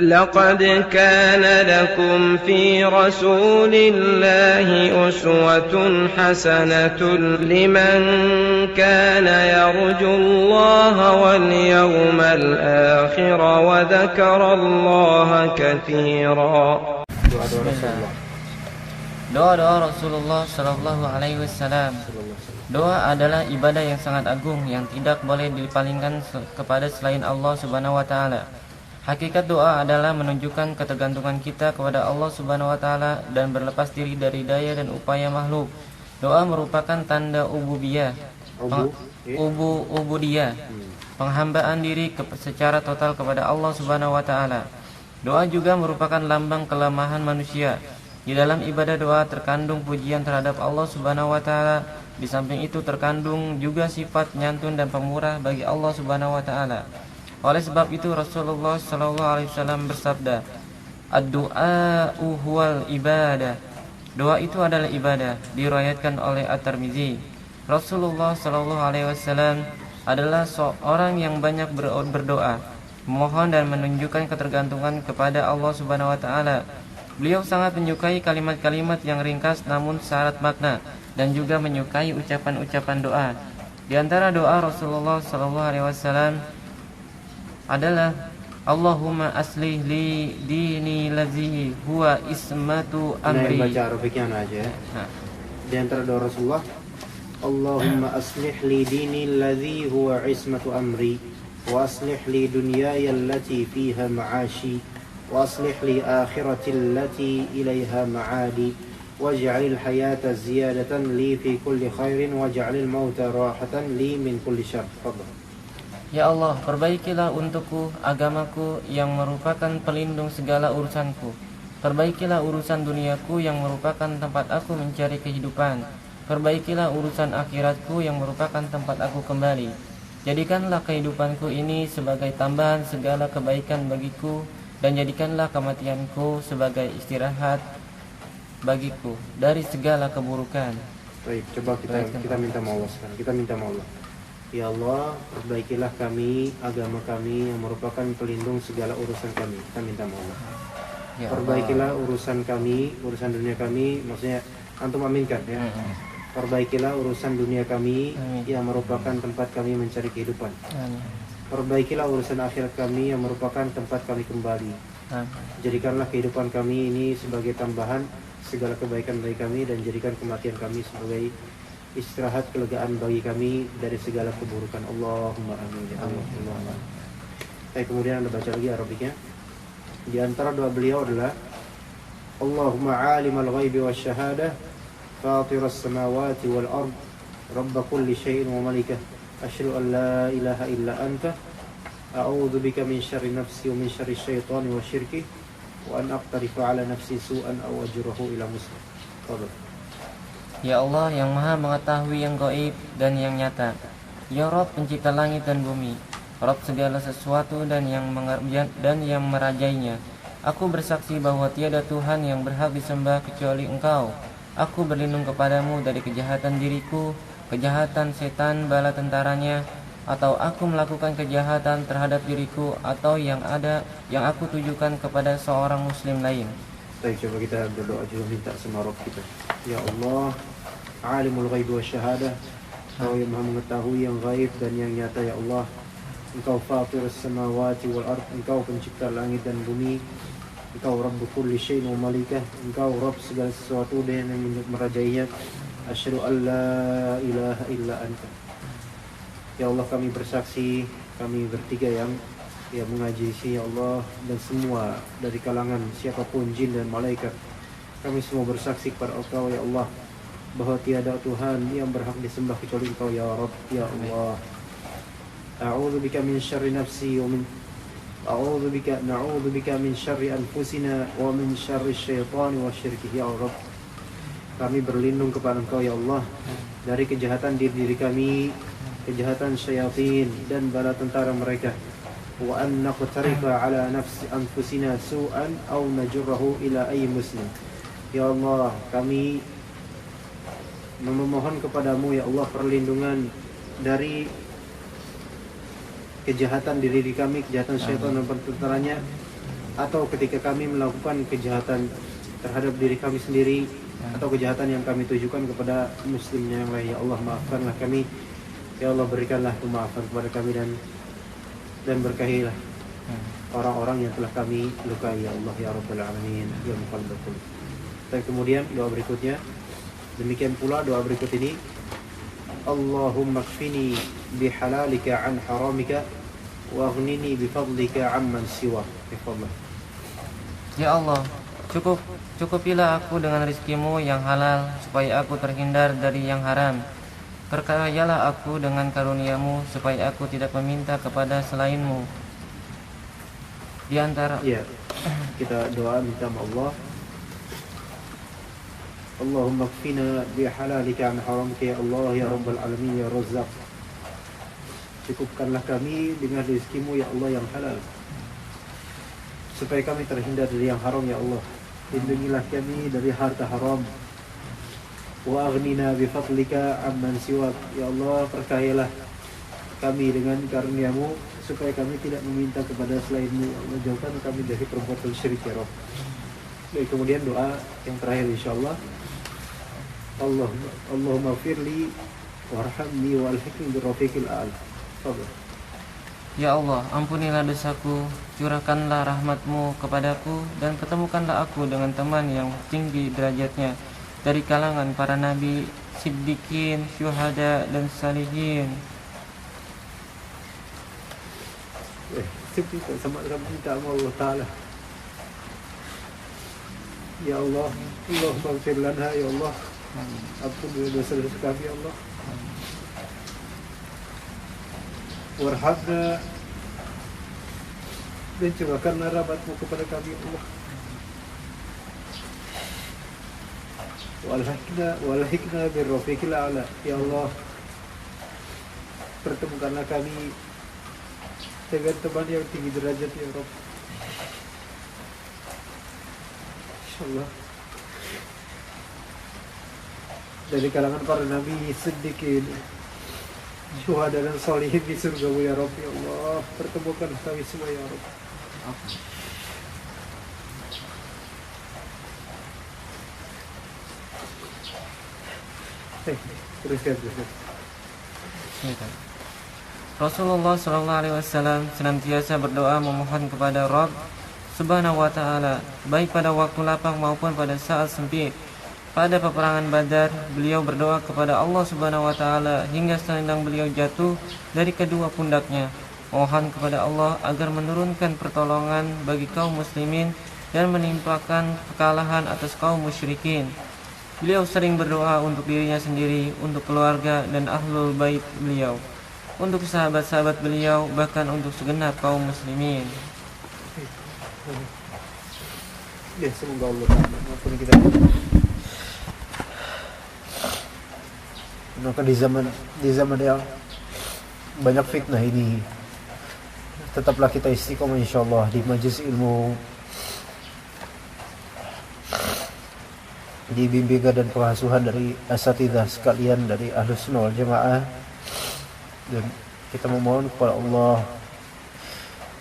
لقد كان لكم في رسول الله أسوة حسنة لمن كان يرجو الله واليوم الآخر وذكر الله كثيرا. Doa-doa Rasulullah Shallallahu Alaihi Wasallam. Doa adalah ibadah yang sangat agung yang tidak boleh dipalingkan kepada selain Allah Subhanahu Wa Taala. Hakikat doa adalah menunjukkan ketergantungan kita kepada Allah Subhanahu Wa Taala dan berlepas diri dari daya dan upaya makhluk. Doa merupakan tanda ubudiyah, penghambaan diri secara total kepada Allah Subhanahu Wa Taala. Doa juga merupakan lambang kelemahan manusia. Di dalam ibadah doa terkandung pujian terhadap Allah Subhanahu wa taala. Di samping itu terkandung juga sifat nyantun dan pemurah bagi Allah Subhanahu wa taala. Oleh sebab itu Rasulullah sallallahu alaihi wasallam bersabda, "Ad-du'a'u huwal ibadah." Doa itu adalah ibadah, diriwayatkan oleh At-Tirmizi. Rasulullah sallallahu alaihi wasallam adalah seorang yang banyak berdoa, memohon dan menunjukkan ketergantungan kepada Allah Subhanahu wa taala. Beliau sangat menyukai kalimat-kalimat yang ringkas namun syarat makna dan juga menyukai ucapan-ucapan doa. Di antara doa Rasulullah sallallahu alaihi wasallam adalah Allahumma aslih li dini lazi huwa ismatu amri. Nah, baca Arabiknya aja ya. Di antara doa Rasulullah, Allahumma aslih li dini lazi huwa ismatu amri wa aslih li dunyaya allati fiha ma'ashi وأصلح لي آخرتي التي إليها معادي واجعل الحياة زيادة لي في كل خير واجعل الموت راحة لي من كل شر. Ya Allah, perbaikilah untukku agamaku yang merupakan pelindung segala urusanku. Perbaikilah urusan duniaku yang merupakan tempat aku mencari kehidupan. Perbaikilah urusan akhiratku yang merupakan tempat aku kembali. Jadikanlah kehidupanku ini sebagai tambahan segala kebaikan bagiku, dan jadikanlah kematianku sebagai istirahat bagiku dari segala keburukan. Baik, coba kita minta maaf sekarang. Kita minta maaf. Ya Allah, perbaikilah kami, agama kami yang merupakan pelindung segala urusan kami. Kita minta maaf. Ya, perbaikilah urusan kami, urusan dunia kami, maksudnya antum aminkan ya. Perbaikilah urusan dunia kami yang merupakan tempat kami mencari kehidupan. Perbaikilah urusan akhirat kami yang merupakan tempat kami kembali. Jadikanlah kehidupan kami ini sebagai tambahan segala kebaikan bagi kami, dan jadikan kematian kami sebagai istirahat kelegaan bagi kami dari segala keburukan. Allahumma amin. Allahumma. Kemudian Anda baca lagi Arabiknya. Di antara doa beliau adalah Allahumma alimal ghaibi wasyahadah fatiras samawati wal ard rabb kulli syai'in wa malikah asyhadu an la ilaha illa anta a'udzu bika min syarri nafsi wa min syarri syaitani wa syirki wa an aqtarifa ala nafsi su'an aw ajrahu ila muslim. Ya Allah yang maha mengetahui yang gaib dan yang nyata, ya Rabb pencipta langit dan bumi, Rabb segala sesuatu dan yang merajainya. Aku bersaksi bahwa tiada Tuhan yang berhak disembah kecuali Engkau. Aku berlindung kepadamu dari kejahatan diriku, kejahatan setan bala tentaranya, atau aku melakukan kejahatan terhadap diriku atau yang aku tujukan kepada seorang muslim lain. Baik, coba kita berdoa juga minta sama Rabb kita. Ya Allah, alimul ghaib wa syahadah, Engkau yang maha mengetahui yang gaib dan yang nyata. Ya Allah, Engkau fatirus samawati wal ard, Engkau pencipta langit dan bumi, Engkau Rabbu kulli syai'in wa malikah, Engkau Rabb segala sesuatu dan yang merajainya. Asyhadu an la ilaha illa anta. Ya Allah, kami bersaksi, kami bertiga yang mengaji di sini, ya Allah, dan semua dari kalangan siapapun jin dan malaikat, kami semua bersaksi kepada Engkau ya Allah bahwa tiada Tuhan yang berhak disembah kecuali Engkau ya Rabb ya Allah. A'udzu bika min syarri nafsi wa min na'udzu bika min syarri anfusina wa min syarri syaitani wa syirki. Ya Rabb, kami berlindung kepada Engkau ya Allah dari kejahatan diri kami, kejahatan syaitan dan bala tentara mereka. Wa an naqtarifa ala nafsi anfusina su'an aw najurrahu ila ayyi muslim. Ya Allah, kami memohon kepadamu ya Allah perlindungan dari kejahatan diri kami, kejahatan syaitan dan tentaranya, atau ketika kami melakukan kejahatan terhadap diri kami sendiri atau kejahatan yang kami tujukan kepada muslimnya yang lain, ya Allah maafkanlah kami, ya Allah berikanlah kemaafan kepada kami dan berkahilah orang-orang yang telah kami lukai, ya Allah ya Rabbal Alamin ya Muqallibal Qulub. Dan kemudian doa berikutnya, demikian pula doa berikut ini, Allahumma kfini bihalalika an haramika wa aghnini bifadlika amman siwa. Ya Allah, cukupilah aku dengan rizkimu yang halal supaya aku terhindar dari yang haram. Perkayalah aku dengan karuniamu supaya aku tidak meminta kepada selainmu. Di antara kita doa minta sama Allah, Allahumma kfina bihalalika an haramika ya Allah ya Rabbal Alamin ya Razzaq. Cukupkanlah kami dengan rizkimu ya Allah yang halal supaya kami terhindar dari yang haram, ya Allah. Lindungilah kami dari harta haram. Wa aghnina bifadlika amman siwak, ya Allah perkayalah kami dengan karuniamu supaya kami tidak meminta kepada selainmu, ya Allah. Jauhkan kami dari perbuatan syirik, ya Rabb. Baik, kemudian doa yang terakhir insyaallah, Allahumma firli warhamni walhiqni birrafiqil a'la. Fadhil. Ya Allah, ampunilah dosaku, curahkanlah rahmatmu kepadaku, dan pertemukanlah aku dengan teman yang tinggi derajatnya dari kalangan para nabi, siddiqin, syuhada, dan salihin. Kita sama minta sama Allah Ta'ala, ya Allah, Allah maghfir lana ya Allah, ampuni dosa-dosa kami ya Allah, warhamna, dan curahkanlah rahmatmu kepada kami Allah, walhiqna birrafiqil a'la, ya Allah pertemukanlah kami dengan teman yang tinggi derajat ya Rabb. InsyaAllah dari kalangan para nabi, siddiqin, syuhada dan salihin di surga ya Rabb, ya Allah pertemukan kami semua ya Rabb. Teruskan. Rasulullah SAW senantiasa berdoa memohon kepada Rabb Subhanahu wa Ta'ala, baik pada waktu lapang maupun pada saat sempit. Pada peperangan Badar, beliau berdoa kepada Allah Subhanahu wa Ta'ala hingga selendang beliau jatuh dari kedua pundaknya, mohon kepada Allah agar menurunkan pertolongan bagi kaum muslimin dan menimpakan kekalahan atas kaum musyrikin. Beliau sering berdoa untuk dirinya sendiri, untuk keluarga dan ahlul bait beliau, untuk sahabat-sahabat beliau, bahkan untuk segenap kaum muslimin. Ya, semoga Allah mengampuni kita. Maka di zaman yang banyak fitnah ini, tetaplah kita istiqomah insyaallah di majelis ilmu, di bimbingan dan pengasuhan dari asatidzah sekalian dari Ahlus Sunnah wal Jamaah. Dan kita memohon kepada Allah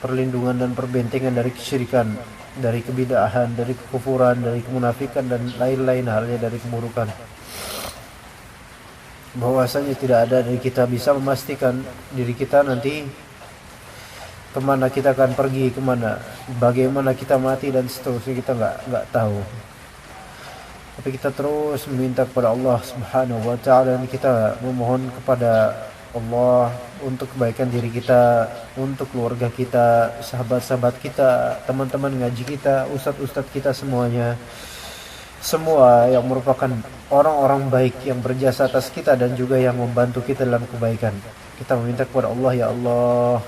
perlindungan dan perbentengan dari kesyirikan, dari kebid'ahan, dari kekufuran, dari kemunafikan dan lain-lain halnya dari keburukan. Bahwasanya tidak ada dari kita bisa memastikan diri kita nanti kemana kita akan pergi, kemana, bagaimana kita mati dan seterusnya, kita nggak tahu. Tapi kita terus meminta kepada Allah Subhanahu wa Ta'ala, dan kita memohon kepada Allah untuk kebaikan diri kita, untuk keluarga kita, sahabat-sahabat kita, teman-teman ngaji kita, ustadz-ustadz kita semuanya, semua yang merupakan orang-orang baik yang berjasa atas kita dan juga yang membantu kita dalam kebaikan. Kita meminta kepada Allah, ya Allah,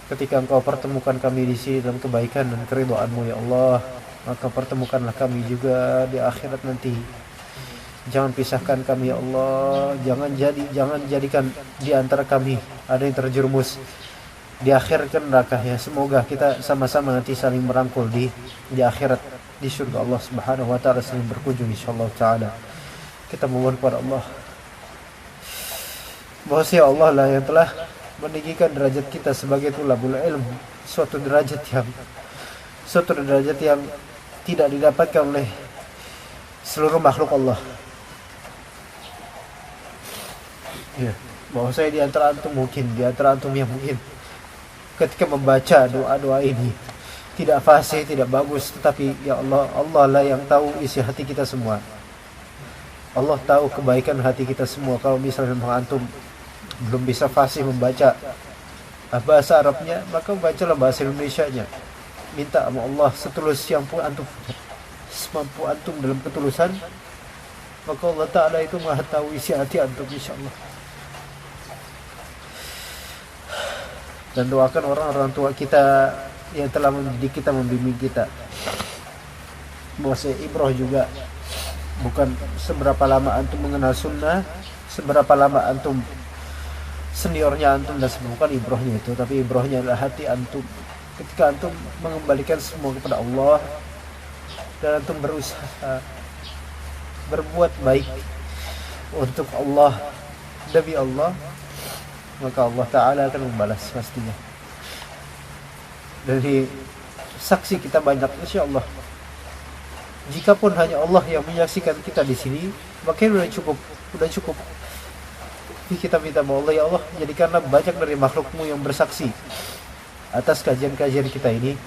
ketika Engkau pertemukan kami di sini dalam kebaikan dan keridhaan-Mu ya Allah, maka pertemukanlah kami juga di akhirat nanti. Jangan pisahkan kami ya Allah, jangan jadikan di antara kami ada yang terjerumus di akhirat neraka ya. Semoga kita sama-sama nanti saling merangkul di akhirat, di surga Allah Subhanahu wa Ta'ala, saling berkunjung insyaallah taala. Kita mohon kepada Allah bahwa ya Allah lah yang telah meninggikan derajat kita sebagai tulabul ilm, suatu derajat yang suatu derajat yang tidak didapatkan oleh seluruh makhluk Allah. Ya, bahwa saya di antara antum yang mungkin ketika membaca doa-doa ini tidak fasih, tidak bagus, tetapi ya Allah, Allah lah yang tahu isi hati kita semua. Allah tahu kebaikan hati kita semua. Kalau misalnya memang antum belum bisa fasih membaca bahasa Arabnya, maka bacalah bahasa Indonesianya. Minta sama Allah setulus yang pun antum, semampu antum dalam ketulusan, maka Allah Ta'ala itu maha tahu isi hati antum, insyaAllah. Dan doakan orang-orang tua kita yang telah mendidik kita, membimbing kita. Bahwa ibrah juga bukan seberapa lama antum mengenal sunnah, seberapa lama antum seniornya antum, dan bukan ibrahnya itu, tapi ibrahnya adalah hati antum. Ketika antum mengembalikan semua kepada Allah dan antum berusaha berbuat baik untuk Allah, demi Allah, maka Allah Ta'ala akan membalas pastinya. Dari saksi kita banyak, insya Allah. Jikapun hanya Allah yang menyaksikan kita di sini, maka sudah cukup. Jadi kita minta bahwa Allah, ya Allah, jadikanlah banyak dari makhlukmu yang bersaksi atas kajian-kajian kita ini,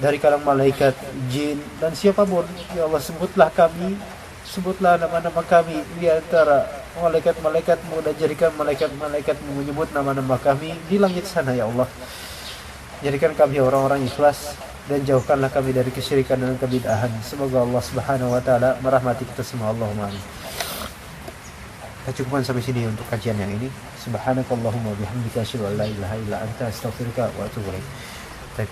dari kalangan malaikat, jin, dan siapapun. Ya Allah, sebutlah nama-nama kami di antara malaikat-malaikatmu, dan jadikan malaikat-malaikatmu menyebut nama-nama kami di langit sana, ya Allah. Jadikan kami orang-orang ikhlas, dan jauhkanlah kami dari kesyirikan dan kebid'ahan. Semoga Allah Subhanahu wa Ta'ala merahmati kita semua. Allahumma amin. Kita cukupkan sampai sini untuk kajian yang ini. Subhanakallahumma bihamdika asyhadu an la ilaha illa anta astaghfiruka wa atubu ilaik.